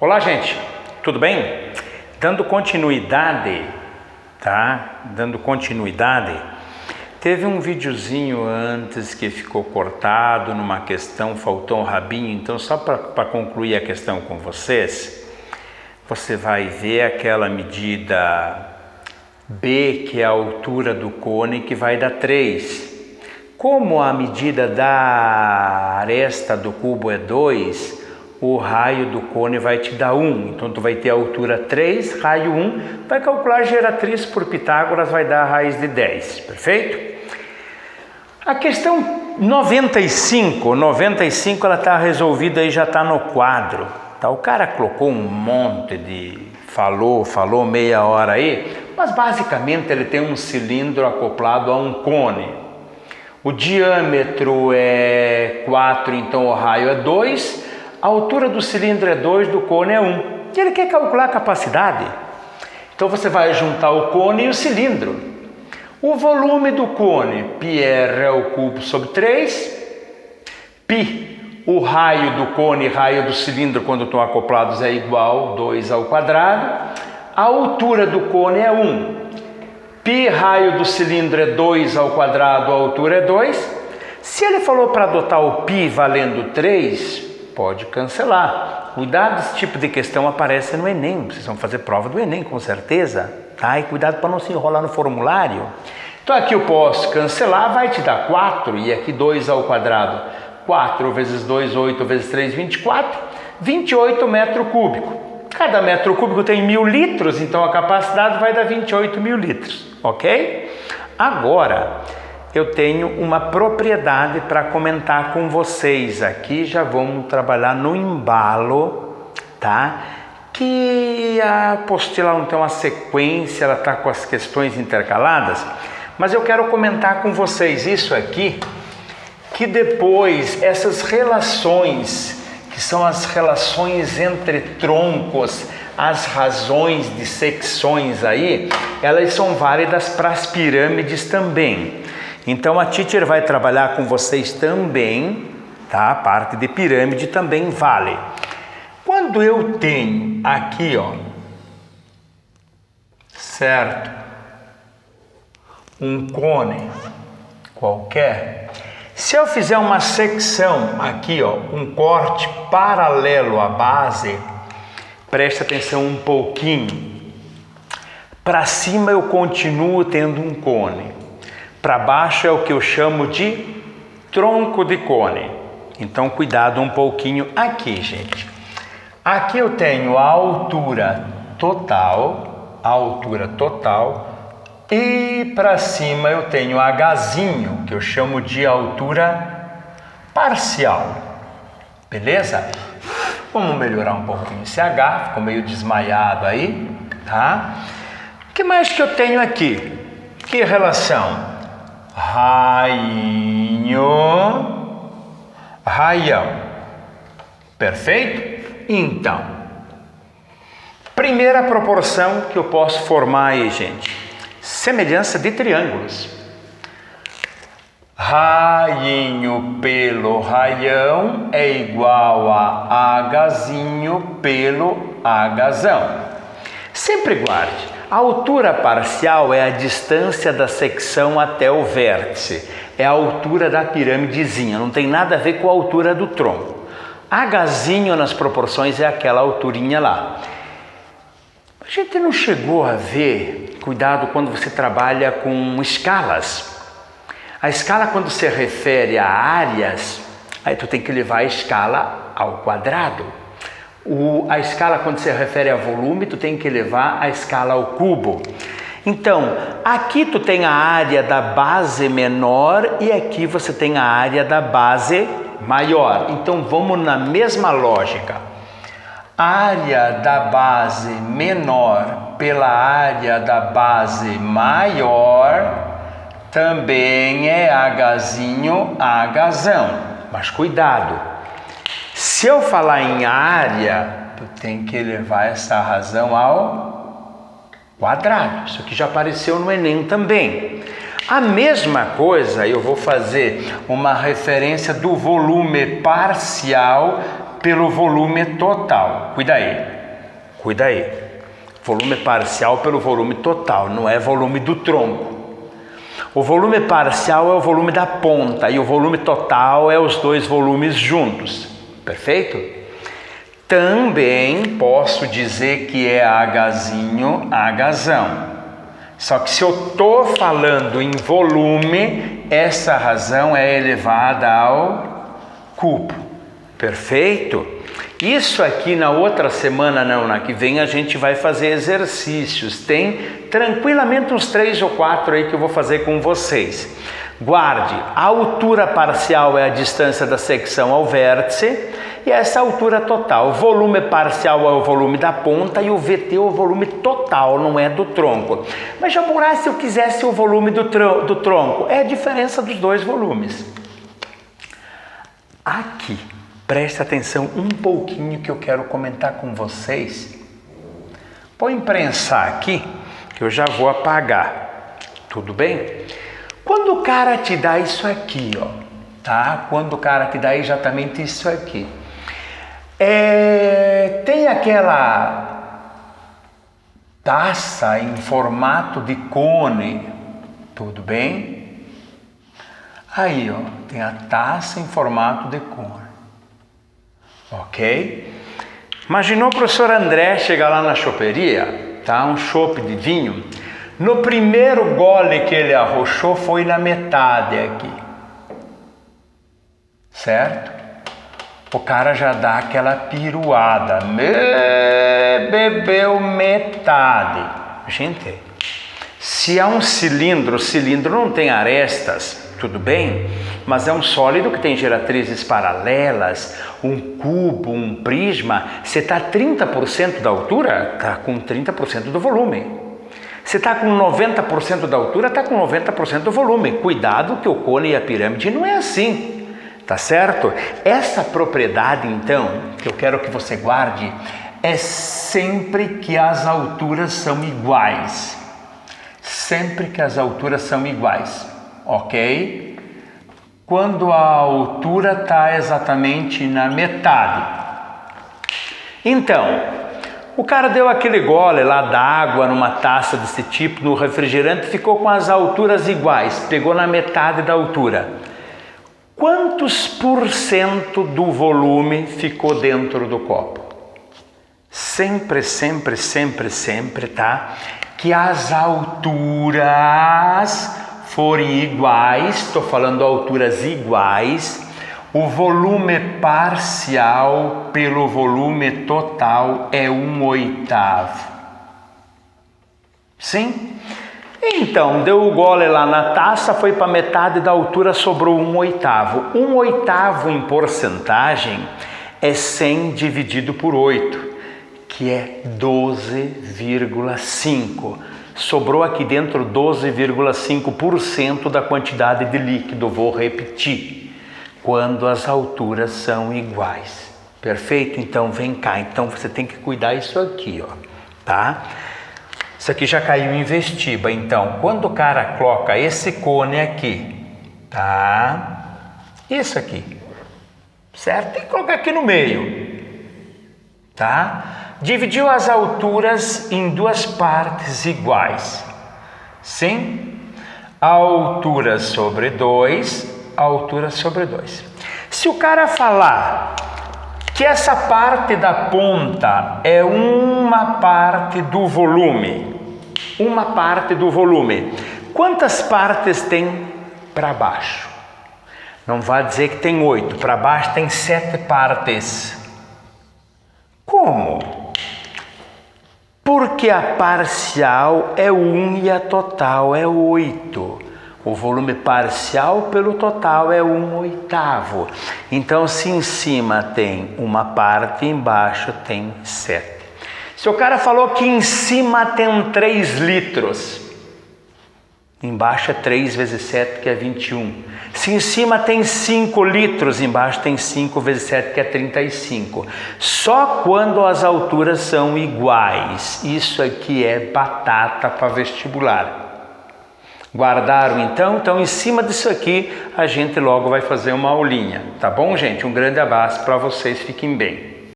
Olá, gente, tudo bem? Dando continuidade, teve um videozinho antes que ficou cortado numa questão, faltou um rabinho, então só para concluir a questão com vocês, você vai ver aquela medida B, que é a altura do cone, que vai dar 3. Como a medida da aresta do cubo é 2, o raio do cone vai te dar 1. Então, tu vai ter a altura 3, raio 1. Vai calcular a geratriz por Pitágoras, vai dar a raiz de 10. Perfeito? A questão 95 ela está resolvida e já está no quadro. Tá? O cara colocou um monte de... Falou meia hora aí, mas basicamente ele tem um cilindro acoplado a um cone. O diâmetro é 4, então o raio é 2. A altura do cilindro é 2, do cone é 1. E ele quer calcular a capacidade. Então você vai juntar o cone e o cilindro. O volume do cone, πr é o cubo sobre 3. Π, o raio do cone e raio do cilindro quando estão acoplados é igual 2 ao quadrado. A altura do cone é 1. Π, raio do cilindro é 2 ao quadrado, a altura é 2. Se ele falou para adotar o π valendo 3... pode cancelar. Cuidado, esse tipo de questão aparece no Enem. Vocês vão fazer prova do Enem, com certeza. Tá? E cuidado para não se enrolar no formulário. Então aqui eu posso cancelar, vai te dar 4. E aqui 2 ao quadrado. 4 vezes 2, 8 vezes 3, 24. 28 metro cúbico. Cada metro cúbico tem 1000 litros, então a capacidade vai dar 28 mil litros. Ok? Agora... eu tenho uma propriedade para comentar com vocês aqui, já vamos trabalhar no embalo, tá? Que a apostila não tem uma sequência, ela está com as questões intercaladas, mas eu quero comentar com vocês isso aqui, que depois essas relações, que são as relações entre troncos, as razões de secções aí, elas são válidas para as pirâmides também. Então a teacher vai trabalhar com vocês também, tá? A parte de pirâmide também vale. Quando eu tenho aqui, ó, certo? Um cone qualquer, se eu fizer uma secção aqui, ó, um corte paralelo à base, preste atenção um pouquinho. Para cima eu continuo tendo um cone. Para baixo é o que eu chamo de tronco de cone. Então, cuidado um pouquinho aqui, gente. Aqui eu tenho a altura total, e para cima eu tenho Hzinho, que eu chamo de altura parcial. Beleza? Vamos melhorar um pouquinho esse H, ficou meio desmaiado aí, tá? O que mais que eu tenho aqui? Que relação? Raião. Perfeito? Então, primeira proporção que eu posso formar aí, gente. Semelhança de triângulos. Rainho pelo raião é igual a Hzinho pelo Hzão. Sempre guarde. A altura parcial é a distância da secção até o vértice. É a altura da piramidezinha, não tem nada a ver com a altura do tronco. Hzinho nas proporções é aquela alturinha lá. A gente não chegou a ver, cuidado quando você trabalha com escalas. A escala, quando se refere a áreas, aí tu tem que levar a escala ao quadrado. A escala, quando se refere a volume, tu tem que levar a escala ao cubo. Então, aqui tu tem a área da base menor e aqui você tem a área da base maior. Então, vamos na mesma lógica. Área da base menor pela área da base maior também é Hzinho, Hzão. Mas cuidado! Se eu falar em área, tu tem que levar essa razão ao quadrado. Isso aqui já apareceu no Enem também. A mesma coisa, eu vou fazer uma referência do volume parcial pelo volume total. Cuida aí. Cuida aí. Volume parcial pelo volume total, não é volume do tronco. O volume parcial é o volume da ponta e o volume total é os dois volumes juntos. Perfeito? Também posso dizer que é Hzinho, Hzão. Só que se eu estou falando em volume, essa razão é elevada ao cubo. Perfeito? Isso aqui na outra semana, não, na que vem a gente vai fazer exercícios. Tem tranquilamente uns 3 ou 4 aí que eu vou fazer com vocês. Guarde, a altura parcial é a distância da secção ao vértice e essa altura total. O volume parcial é o volume da ponta e o VT é o volume total, não é do tronco. Mas Jaburá, se eu quisesse o volume do tronco, é a diferença dos dois volumes. Aqui, preste atenção um pouquinho que eu quero comentar com vocês. Vou imprensar aqui, que eu já vou apagar. Tudo bem? Quando o cara te dá isso aqui, ó, tá? Quando o cara te dá exatamente isso aqui, tem aquela taça em formato de cone, tudo bem? Aí, ó, tem a taça em formato de cone, ok? Imaginou o professor André chegar lá na choperia, tá? Um chopp de vinho. No primeiro gole que ele arrochou foi na metade aqui, certo? O cara já dá aquela piruada, bebeu metade. Gente, se é um cilindro, o cilindro não tem arestas, tudo bem? Mas é um sólido que tem geratrizes paralelas, um cubo, um prisma. Você está a 30% da altura, está com 30% do volume. Você está com 90% da altura, está com 90% do volume. Cuidado que o cone e a pirâmide não é assim, tá certo? Essa propriedade, então, que eu quero que você guarde, é sempre que as alturas são iguais. Sempre que as alturas são iguais, ok? Quando a altura está exatamente na metade. Então, o cara deu aquele gole lá d'água numa taça desse tipo, no refrigerante, ficou com as alturas iguais, pegou na metade da altura. Quantos por cento do volume ficou dentro do copo? Sempre, sempre, sempre, sempre, tá? Que as alturas forem iguais, estou falando alturas iguais, o volume parcial pelo volume total é 1/8. Sim? Então, deu o gole lá na taça, foi para metade da altura, sobrou 1/8. 1/8 em porcentagem é 100 dividido por 8, que é 12,5. Sobrou aqui dentro 12,5% da quantidade de líquido. Vou repetir. Quando as alturas são iguais. Perfeito? Então vem cá. Então você tem que cuidar isso aqui, ó, tá? Isso aqui já caiu em vestiba. Então, quando o cara coloca esse cone aqui, tá? Isso aqui, certo? Tem que colocar aqui no meio, tá? Dividiu as alturas em duas partes iguais. Sim? A altura sobre 2. Altura sobre 2. Se o cara falar que essa parte da ponta é uma parte do volume, quantas partes tem para baixo? Não vai dizer que tem 8, para baixo tem 7 partes. Como? Porque a parcial é 1 e a total é 8. O volume parcial pelo total é 1/8. Então, se em cima tem uma parte, embaixo tem 7. Se o cara falou que em cima tem 3 litros, embaixo é 3 vezes 7, que é 21. Se em cima tem 5 litros, embaixo tem 5 vezes 7, que é 35. Só quando as alturas são iguais. Isso aqui é batata para vestibular. Guardaram então? Então, em cima disso aqui, a gente logo vai fazer uma aulinha, tá bom, gente? Um grande abraço para vocês, fiquem bem.